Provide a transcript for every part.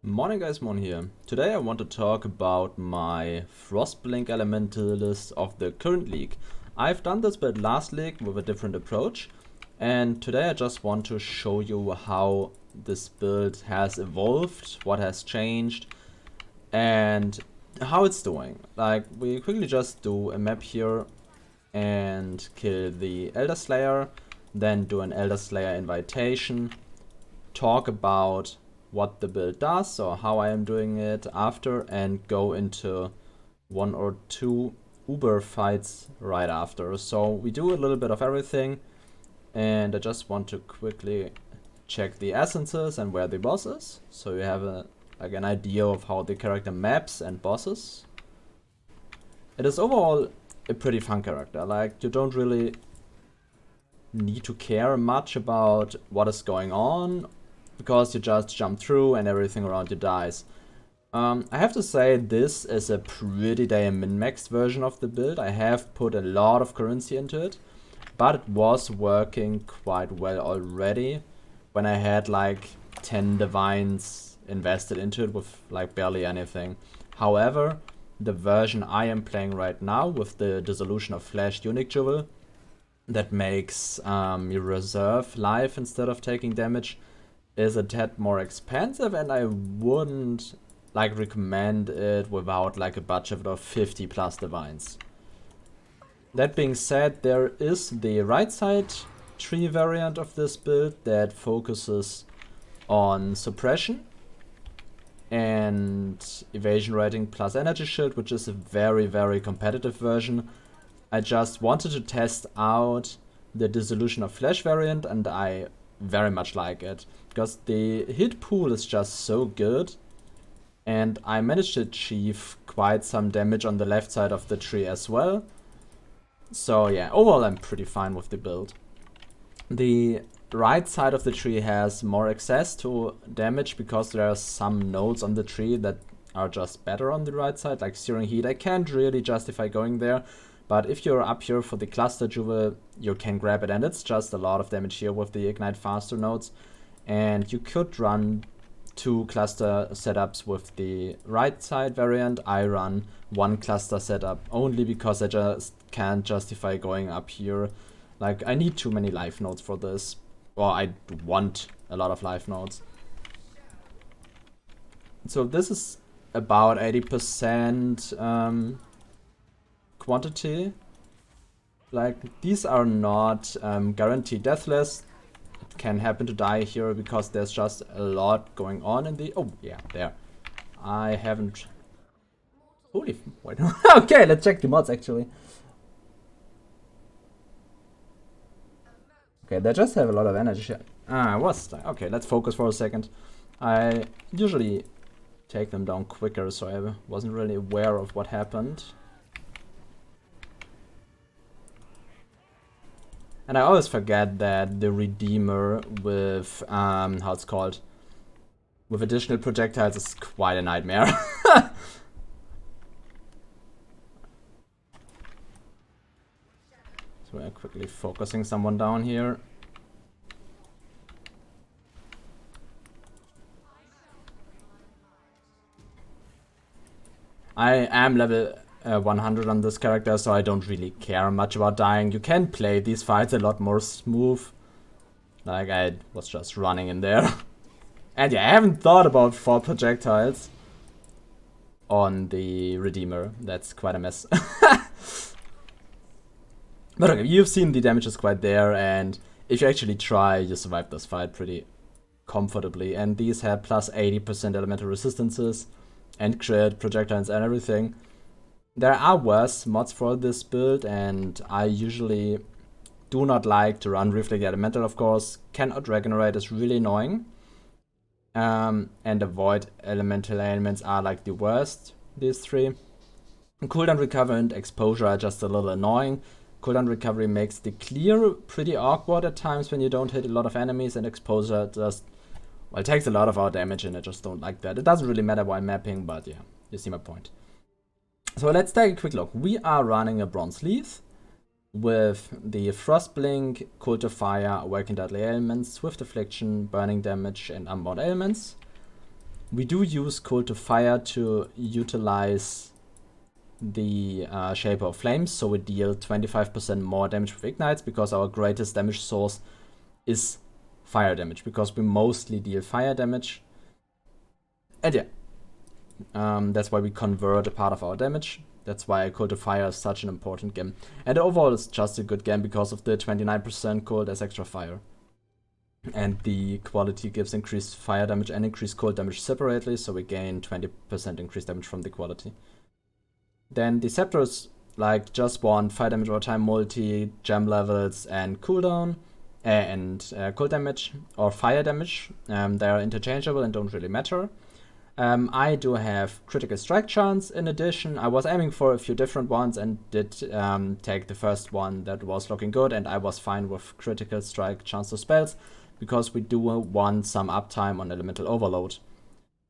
Morning guys, Mon here. Today I want to talk about my Frostblink elemental list of the current league. I've done this build last league with a different approach, and today I just want to show you how this build has evolved, what has changed, and how it's doing. Like, we quickly just do a map here and kill the Elder Slayer, then do an Elder Slayer invitation, talk about what the build does or how I am doing it after, and go into one or two Uber fights right after. So we do a little bit of everything, and I just want to quickly check the essences and where the boss is, so you have an idea of how the character maps and bosses. It is overall a pretty fun character. Like, you don't really need to care much about what is going on, because you just jump through and everything around you dies. I have to say, this is a pretty damn min-maxed version of the build. I have put a lot of currency into it, but it was working quite well already when I had like 10 divines invested into it with like barely anything. However, the version I am playing right now with the Dissolution of Flesh Unique Jewel that makes you reserve life instead of taking damage is a tad more expensive, and I wouldn't like recommend it without like a budget of 50 plus divines. That being said, there is the right side tree variant of this build that focuses on suppression and evasion rating plus energy shield, which is a very competitive version. I just wanted to test out the Dissolution of Flesh variant, and I very much like it because the hit pool is just so good, and I managed to achieve quite some damage on the left side of the tree as well. So yeah, overall I'm pretty fine with the build. The right side of the tree has more access to damage because there are some nodes on the tree that are just better on the right side, like Searing Heat. I can't really justify going there, but if you're up here for the Cluster Jewel, you can grab it, and it's just a lot of damage here with the Ignite Faster nodes. And you could run 2 cluster setups with the right side variant. I run 1 cluster setup only because I just can't justify going up here. Like, I need too many life nodes for this. Or I want a lot of life nodes. So this is about 80% quantity. Like, these are not guaranteed deathless. It can happen to die here because there's just a lot going on in the... Oh, yeah, there. I haven't... Holy... Wait. Okay, let's check the mods, actually. Okay, they just have a lot of energy. I was... Okay, let's focus for a second. I usually take them down quicker, so I wasn't really aware of what happened. And I always forget that the Redeemer with, how it's called, with additional projectiles is quite a nightmare. So we're quickly focusing someone down here. I am level 100 on this character, so I don't really care much about dying. You can play these fights a lot more smooth. Like, I was just running in there. And yeah, I haven't thought about 4 projectiles on the Redeemer. That's quite a mess. But okay, you've seen the damage is quite there, and if you actually try, you survive this fight pretty comfortably. And these had plus 80% elemental resistances and crit, projectiles and everything. There are worse mods for this build, and I usually do not like to run Reflect Elemental, of course. Cannot regenerate is really annoying. And avoid elemental ailments are like the worst, these 3. Cooldown recovery and exposure are just a little annoying. Cooldown recovery makes the clear pretty awkward at times when you don't hit a lot of enemies, and exposure just, well, it takes a lot of our damage, and I just don't like that. It doesn't really matter while mapping, but yeah, you see my point. So let's take a quick look. We are running a Bronze Leaf with the Frostblink, Cult of Fire, Awakened Deadly Ailments, Swift Affliction, Burning Damage, and Unbound Ailments. We do use Cold to Fire to utilize the Shaper of Flames, so we deal 25% more damage with ignites, because our greatest damage source is fire damage, because we mostly deal fire damage. And yeah, that's why we convert a part of our damage. That's why Cold to Fire is such an important game. And overall it's just a good game because of the 29% cold as extra fire. And the quality gives increased fire damage and increased cold damage separately, so we gain 20% increased damage from the quality. Then the Scepter is like just one fire damage over time multi, gem levels, and cooldown, and cold damage or fire damage. They are interchangeable and don't really matter. I do have critical strike chance in addition. I was aiming for a few different ones and did take the first one that was looking good, and I was fine with critical strike chance to spells, because we do want some uptime on Elemental Overload.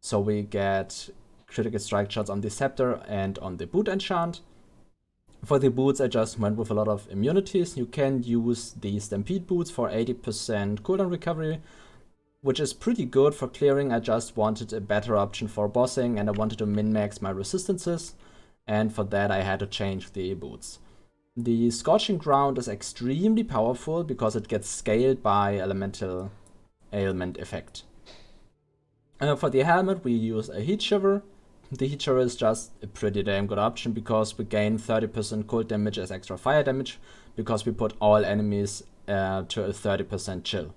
So we get critical strike chance on the Scepter and on the boot enchant. For the boots, I just went with a lot of immunities. You can use the Stampede boots for 80% cooldown recovery, which is pretty good for clearing. I just wanted a better option for bossing, and I wanted to min-max my resistances, and for that I had to change the boots. The Scorching Ground is extremely powerful because it gets scaled by elemental ailment effect. For the helmet we use a Heat Shiver. The Heat Shiver is just a pretty damn good option because we gain 30% cold damage as extra fire damage, because we put all enemies to a 30% chill.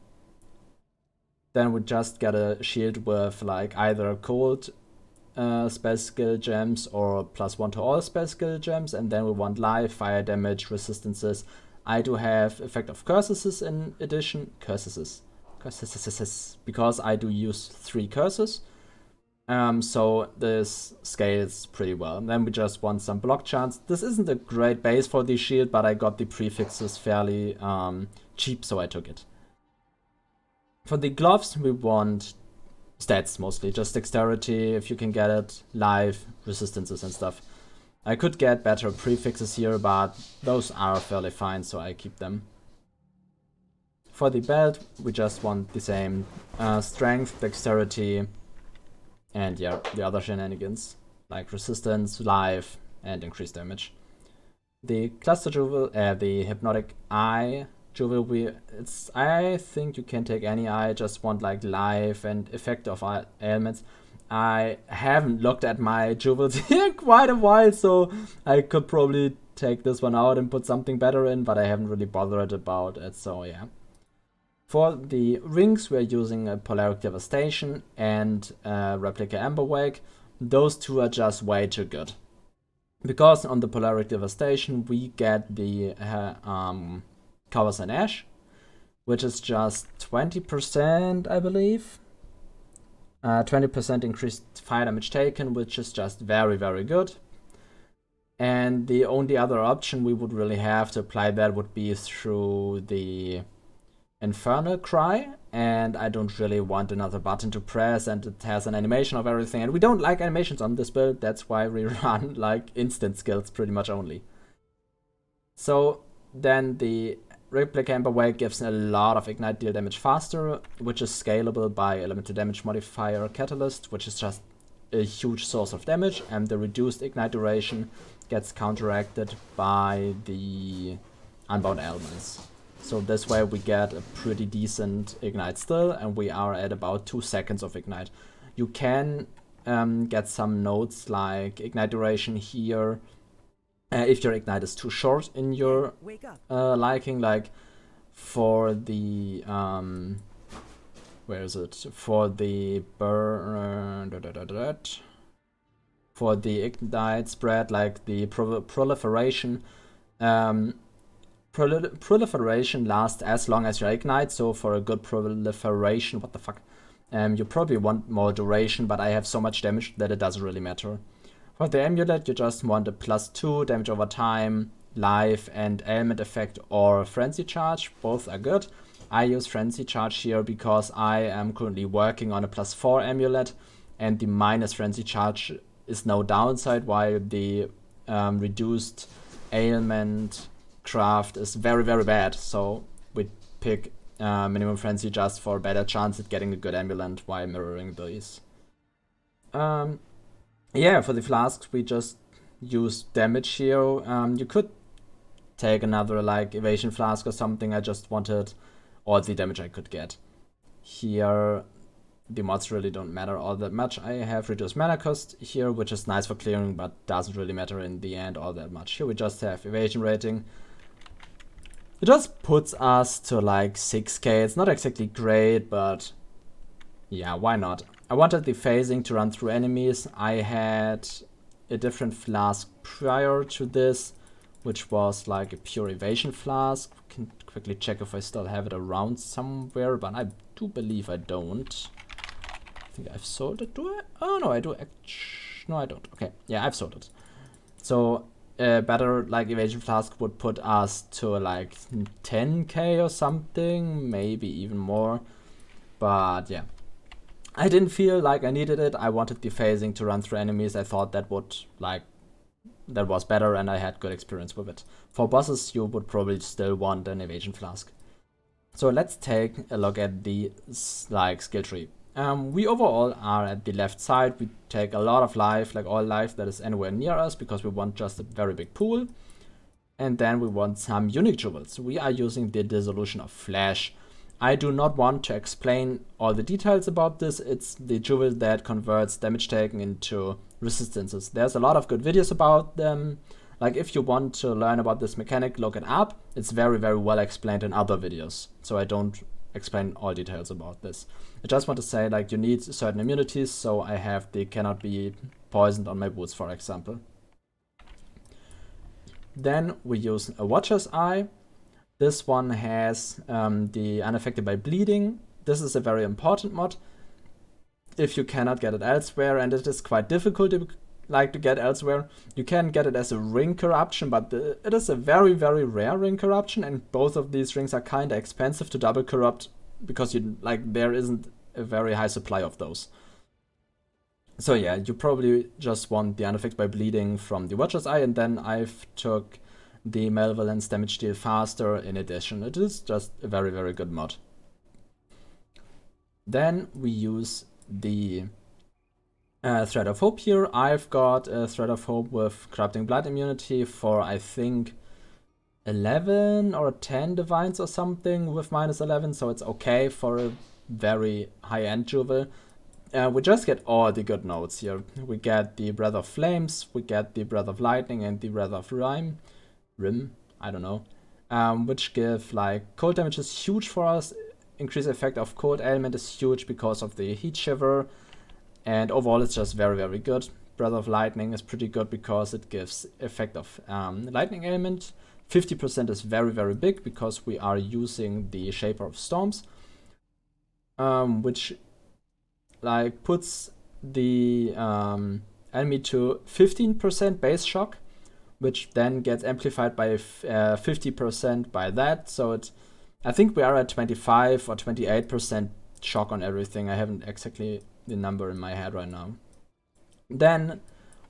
Then we just get a shield with like either cold spell skill gems or +1 to all spell skill gems, and then we want life, fire damage, resistances. I do have effect of curses in addition. Curses. Because I do use 3 curses. So this scales pretty well. And then we just want some block chance. This isn't a great base for the shield, but I got the prefixes fairly cheap, so I took it. For the gloves, we want stats mostly, just dexterity if you can get it, life, resistances and stuff. I could get better prefixes here, but those are fairly fine, so I keep them. For the belt, we just want the same strength, dexterity, and yeah, the other shenanigans, like resistance, life, and increased damage. The cluster jewel, the hypnotic eye jewel, I think you can take any eye, just want like life and effect of ailments. I haven't looked at my jewels in quite a while, so I could probably take this one out and put something better in, but I haven't really bothered about it, so yeah. For the rings, we're using a Polaric Devastation and Replica Emberwake. Those two are just way too good. Because on the Polaric Devastation, we get the Covers in Ash, which is just 20%, I believe. 20% increased fire damage taken, which is just very, very good. And the only other option we would really have to apply that would be through the Infernal Cry, and I don't really want another button to press, and it has an animation of everything, and we don't like animations on this build. That's why we run like instant skills pretty much only. So then the Replica Emberwake gives a lot of ignite deal damage faster, which is scalable by elemental damage modifier Catalyst, which is just a huge source of damage, and the reduced ignite duration gets counteracted by the Unbound Elements. So this way we get a pretty decent ignite still, and we are at about 2 seconds of ignite. You can get some nodes like ignite duration here if your ignite is too short in your liking, like for the where is it? For the for the ignite spread, like the proliferation. Proliferation lasts as long as your ignite, so for a good proliferation, what the fuck, you probably want more duration, but I have so much damage that it doesn't really matter. For the amulet, you just want a +2 damage over time, life, and ailment effect or frenzy charge. Both are good. I use frenzy charge here because I am currently working on a +4 amulet, and the minus frenzy charge is no downside, while the reduced ailment craft is very, very bad, so we pick minimum frenzy just for a better chance at getting a good amulet while mirroring these. Yeah, for the flasks we just use damage here. You could take another like evasion flask or something. I just wanted all the damage I could get. Here the mods really don't matter all that much. I have reduced mana cost here, which is nice for clearing, but doesn't really matter in the end all that much. Here we just have evasion rating. It just puts us to like 6k. It's not exactly great, but yeah, why not? I wanted the phasing to run through enemies. I had a different flask prior to this, which was like a pure evasion flask. Can quickly check if I still have it around somewhere, but I do believe I don't. I think I've sold it, do I? Oh no, I do. No, I don't. Okay, yeah, I've sold it. So better like evasion flask would put us to like 10k or something, maybe even more. But yeah, I didn't feel like I needed it. I wanted the phasing to run through enemies. I thought that would that was better, and I had good experience with it. For bosses, you would probably still want an evasion flask. So let's take a look at the like skill tree. We overall are at the left side. We take a lot of life, like all life that is anywhere near us, because we want just a very big pool. And then we want some unique jewels. We are using the dissolution of flesh. I do not want to explain all the details about this. It's the jewel that converts damage taken into resistances. There's a lot of good videos about them. Like if you want to learn about this mechanic, look it up. It's very, very well explained in other videos. So I don't explain all details about this. I just want to say like you need certain immunities. So I have the cannot be poisoned on my boots, for example. Then we use a Watcher's Eye. This one has the unaffected by bleeding. This is a very important mod if you cannot get it elsewhere, and it is quite difficult to get elsewhere. You can get it as a ring corruption, but it is a very, very rare ring corruption, and both of these rings are kind of expensive to double corrupt because there isn't a very high supply of those. So yeah, you probably just want the unaffected by bleeding from the Watcher's Eye, and then I've took the Malevolence damage deal faster in addition. It is just a very, very good mod. Then we use the Thread of Hope here. I've got a Thread of Hope with Corrupting Blood immunity for I think 11 or 10 divines or something with -11, so it's okay for a very high-end jewel. We just get all the good notes here. We get the Breath of Flames, we get the Breath of Lightning, and the Breath of Rim, I don't know, which give like cold damage is huge for us. Increased effect of cold element is huge because of the heat shiver, and overall it's just very, very good. Breath of Lightning is pretty good because it gives effect of lightning element. 50% is very, very big because we are using the Shaper of Storms, which like puts the enemy to 15% base shock, which then gets amplified by 50% by that. So I think we are at 25 or 28% shock on everything. I haven't exactly the number in my head right now. Then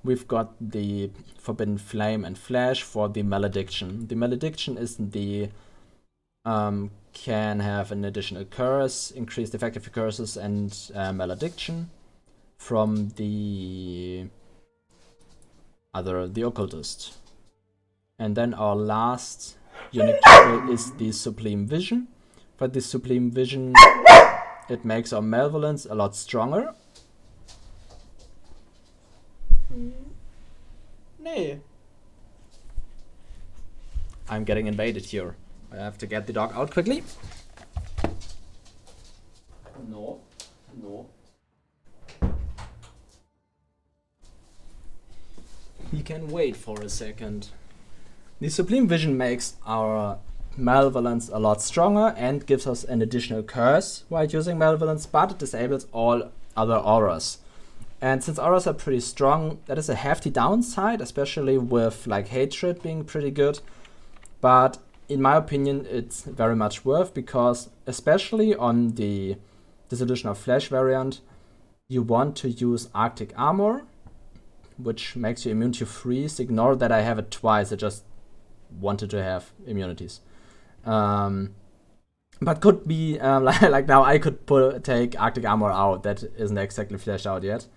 we've got the Forbidden Flame and Flash for the Malediction. The Malediction is the can have an additional curse, increased effective curses, and Malediction from the Occultist. And then our last unique jewel is the Sublime Vision. For the Sublime Vision, it makes our Malevolence a lot stronger. Nee. I'm getting invaded here. I have to get the dog out quickly. No. He can wait for a second. The Sublime Vision makes our Malevolence a lot stronger and gives us an additional curse while using Malevolence, but it disables all other auras. And since auras are pretty strong, that is a hefty downside, especially with like Hatred being pretty good. But in my opinion, it's very much worth, because especially on the Dissolution of Flesh variant, you want to use Arctic Armor, which makes you immune to freeze. Ignore that I have it twice, I just wanted to have immunities. But could be, like now I could take Arctic Armor out, that isn't exactly fleshed out yet.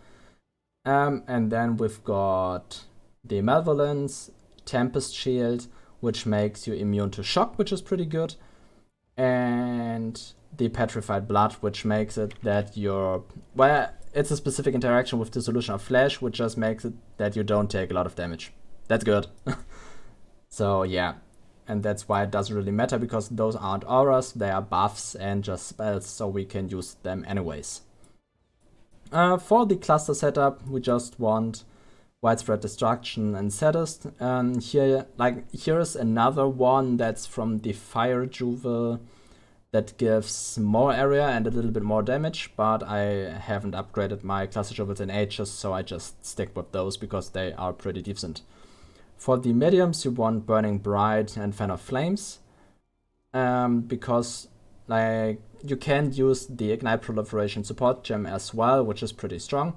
And then we've got the Malevolence, Tempest Shield, which makes you immune to shock, which is pretty good. And the Petrified Blood, which makes it that you're... Well, it's a specific interaction with Dissolution of Flesh, which just makes it that you don't take a lot of damage. That's good. So yeah, and that's why it doesn't really matter, because those aren't auras, they are buffs and just spells, so we can use them anyways. For the cluster setup, we just want Widespread Destruction and Sadist. Here's another one that's from the Fire Jewel that gives more area and a little bit more damage, but I haven't upgraded my cluster jewels in ages, so I just stick with those because they are pretty decent. For the mediums, you want Burning Bright and Fan of Flames, because like you can use the Ignite Proliferation support gem as well, which is pretty strong,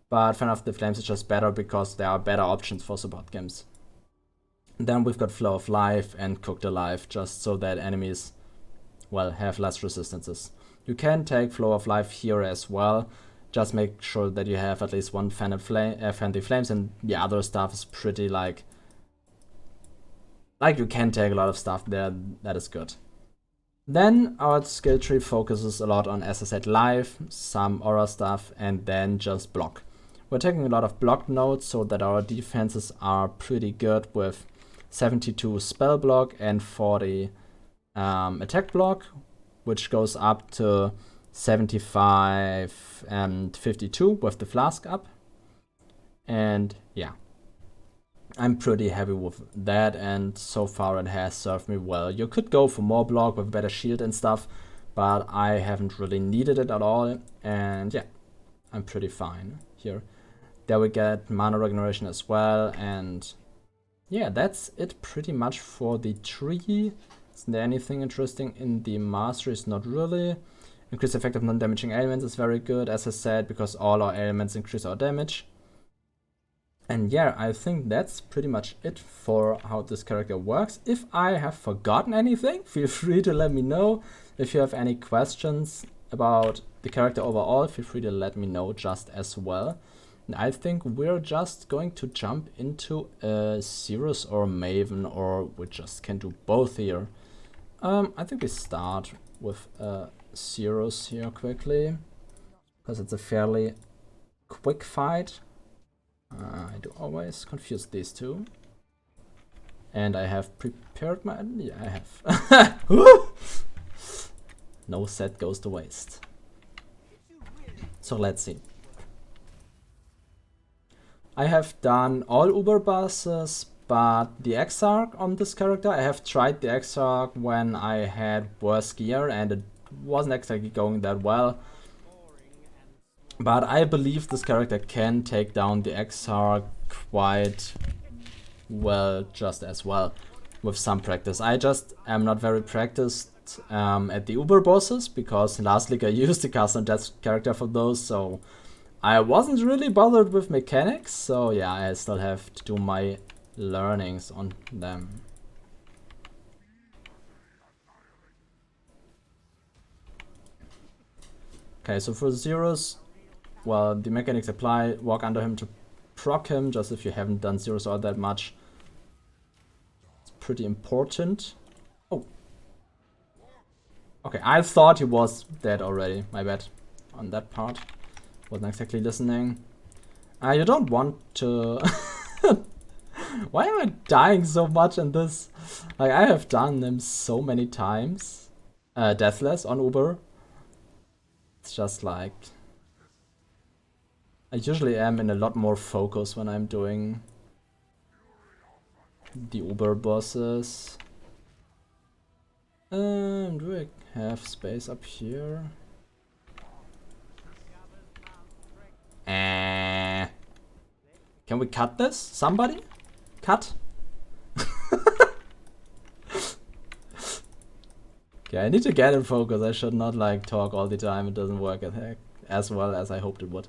but Fan of the Flames is just better because there are better options for support gems. Then we've got Flow of Life and Cooked Alive, just so that enemies, well, have less resistances. You can take Flow of Life here as well. Just make sure that you have at least one Fan the Flames, and the other stuff is pretty like you can take a lot of stuff there. That is good. Then our skill tree focuses a lot on, as I said, life, some aura stuff, and then just block. We're taking a lot of block nodes so that our defenses are pretty good, with 72 spell block and 40 attack block, which goes up to 75 and 52 with the flask up. And yeah, I'm pretty happy with that, and so far it has served me well. You could go for more block with better shield and stuff, but I haven't really needed it at all, and yeah, I'm pretty fine here. There we get mana regeneration as well, and yeah, that's it pretty much for the tree. Isn't there anything interesting in the masteries? Not really. Increased effect of non-damaging elements is very good, as I said, because all our elements increase our damage. And yeah, I think that's pretty much it for how this character works. If I have forgotten anything, feel free to let me know. If you have any questions about the character overall, feel free to let me know just as well. And I think we're just going to jump into a Cirrus or Maven, or we just can do both here. I think we start with Cirrus here quickly, because it's a fairly quick fight. I do always confuse these two. And I have prepared my... Yeah, I have. No set goes to waste. So let's see. I have done all Uber bosses, but the Exarch on this character, I have tried the Exarch when I had worse gear and it wasn't exactly going that well. But I believe this character can take down the Exarch quite well, just as well, with some practice. I just am not very practiced at the Uber bosses, because last league I used the custom death character for those, so I wasn't really bothered with mechanics. So yeah, I still have to do my learnings on them. Okay, so for Zeros, well, the mechanics apply. Walk under him to proc him, just if you haven't done Zeros all that much. It's pretty important. Oh. Okay, I thought he was dead already. My bad on that part. Wasn't exactly listening. You don't want to... Why am I dying so much in this? Like, I have done them so many times. Deathless on Uber. It's just like... I usually am in a lot more focus when I'm doing the Uber bosses. Do I have space up here? Can we cut this? Somebody? Cut? Okay, I need to get in focus. I should not like talk all the time. It doesn't work as well as I hoped it would.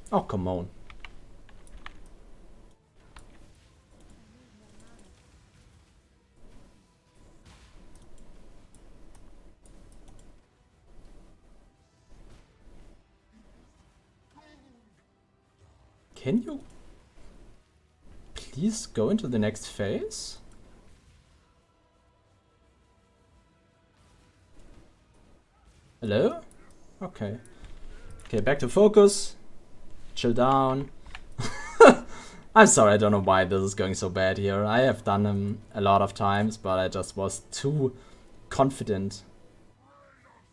Oh, come on. Can you please go into the next phase? Hello? Okay. Okay, back to focus. Chill down. I'm sorry, I don't know why this is going so bad here. I have done them a lot of times, but I just was too confident.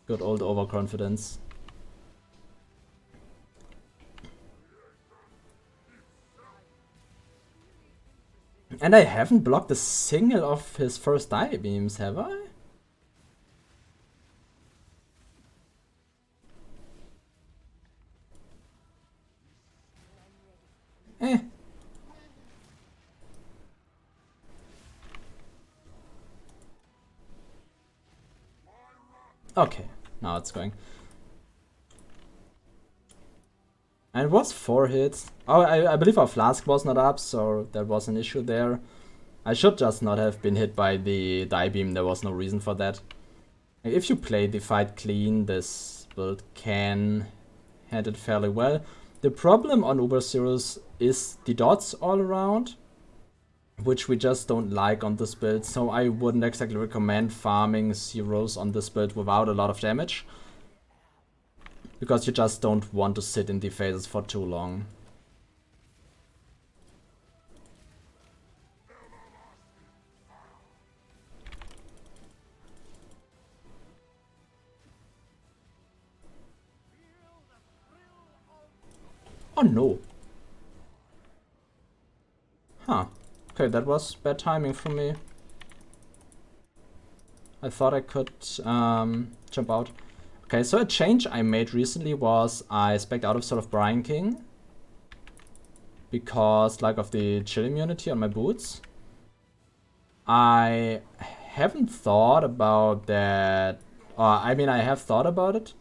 Good old overconfidence. And I haven't blocked a single of his first die beams, have I? Eh. Okay, now it's going. And it was 4 hits. Oh, I believe our flask was not up, so there was an issue there. I should just not have been hit by the die beam, there was no reason for that. If you play the fight clean, this build can handle it fairly well. The problem on Uber Zeros is the dots all around, which we just don't like on this build, so I wouldn't exactly recommend farming zeros on this build without a lot of damage. Because you just don't want to sit in the phases for too long. Oh no. Huh. Okay, that was bad timing for me. I thought I could jump out. Okay, so a change I made recently was I spec'd out of sort of Brian King. Because like of the chill immunity on my boots. I haven't thought about that. I mean, I have thought about it.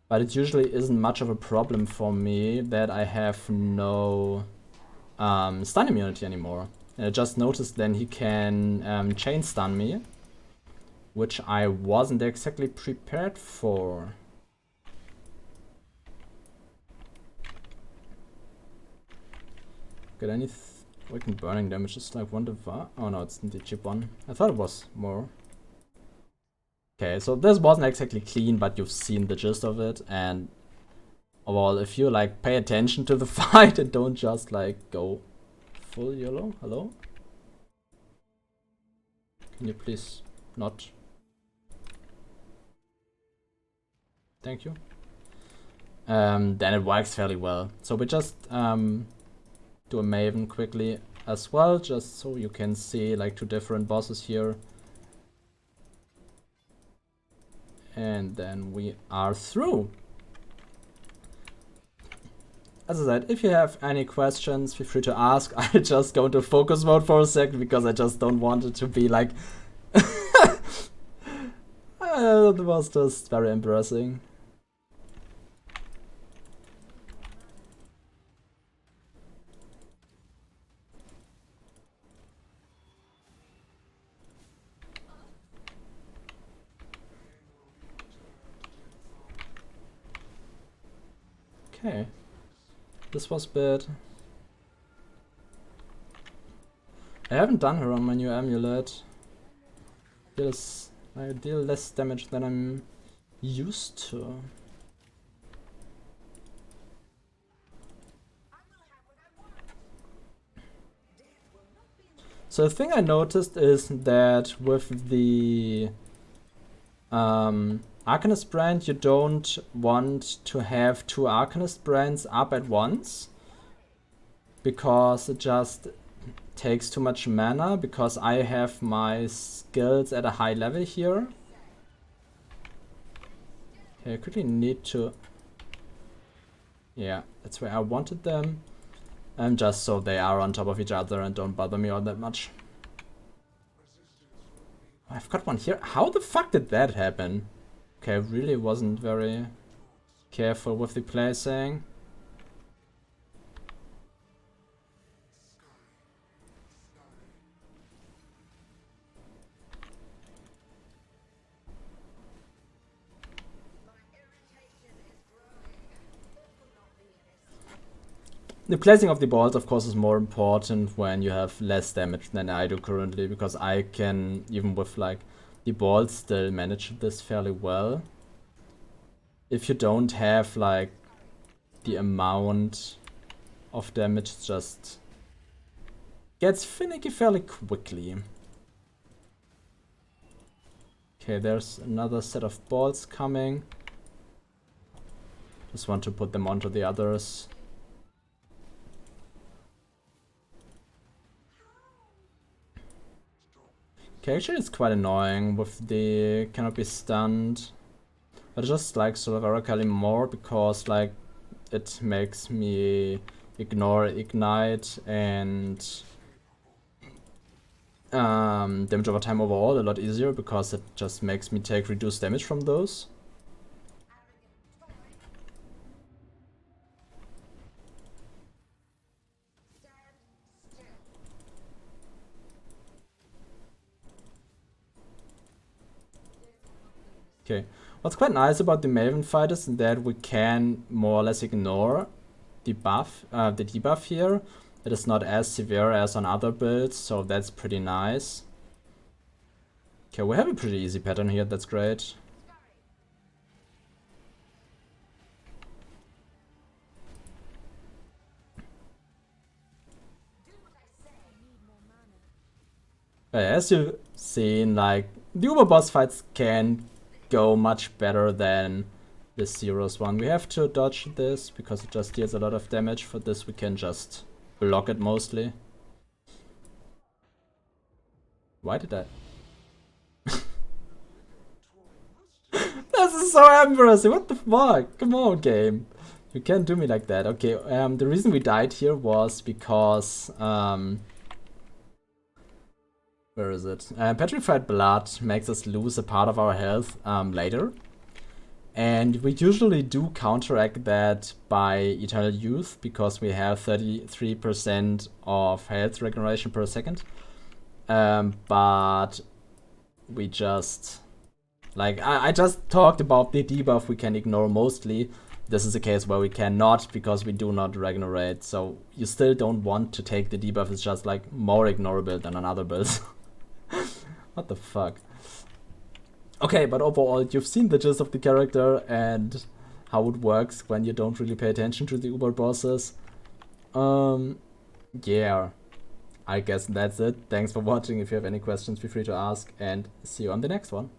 But it usually isn't much of a problem for me that I have no stun immunity anymore. And I just noticed then he can chain stun me, which I wasn't exactly prepared for. Get any weakened burning damage? Just like one device. Oh no, it's the chip one. I thought it was more. Okay, so this wasn't exactly clean, but you've seen the gist of it. And well, if you like pay attention to the fight and don't just like go full YOLO. Hello? Can you please not? Thank you. Then it works fairly well. So we just do a Maven quickly as well, just so you can see like 2 different bosses here. And then we are through. As I said, if you have any questions, feel free to ask. I just go into focus mode for a second because I just don't want it to be like... It was just very embarrassing. Okay, this was bad. I haven't done her on my new amulet. I deal less damage than I'm used to. So the thing I noticed is that with the Arcanist brand, you don't want to have 2 Arcanist brands up at once, because it just takes too much mana, because I have my skills at a high level here. Okay, I quickly need to... Yeah, that's where I wanted them. And just so they are on top of each other and don't bother me all that much. I've got one here. How the fuck did that happen? Okay, I really wasn't very careful with the placing. The placing of the balls, of course, is more important when you have less damage than I do currently, because I can, even with like the balls, still manage this fairly well. If you don't have like the amount of damage, it just gets finicky fairly quickly. Okay, there's another set of balls coming. Just want to put them onto the others. Okay, actually it's quite annoying with the cannot be stunned. But I just like Solvaracali more because like it makes me ignore Ignite and damage over time overall a lot easier, because it just makes me take reduced damage from those. Okay, what's quite nice about the Maven fight is that we can more or less ignore the buff, the debuff here. It is not as severe as on other builds, so that's pretty nice. Okay, we have a pretty easy pattern here, that's great. As you've seen, like, the Uber boss fights can go much better than the Zeros one. We have to dodge this because it just deals a lot of damage. For this we can just block it mostly. Why did I? This is so embarrassing, what the fuck? Come on, game. You can't do me like that. Okay, the reason we died here was because, where is it? Petrified Blood makes us lose a part of our health later. And we usually do counteract that by Eternal Youth, because we have 33% of health regeneration per second. But we just... Like, I just talked about the debuff we can ignore mostly. This is a case where we cannot, because we do not regenerate. So you still don't want to take the debuff, it's just like more ignorable than another build. What the fuck? Okay, but overall, you've seen the gist of the character and how it works when you don't really pay attention to the Uber bosses. Yeah, I guess that's it. Thanks for watching. If you have any questions, feel free to ask, and see you on the next one.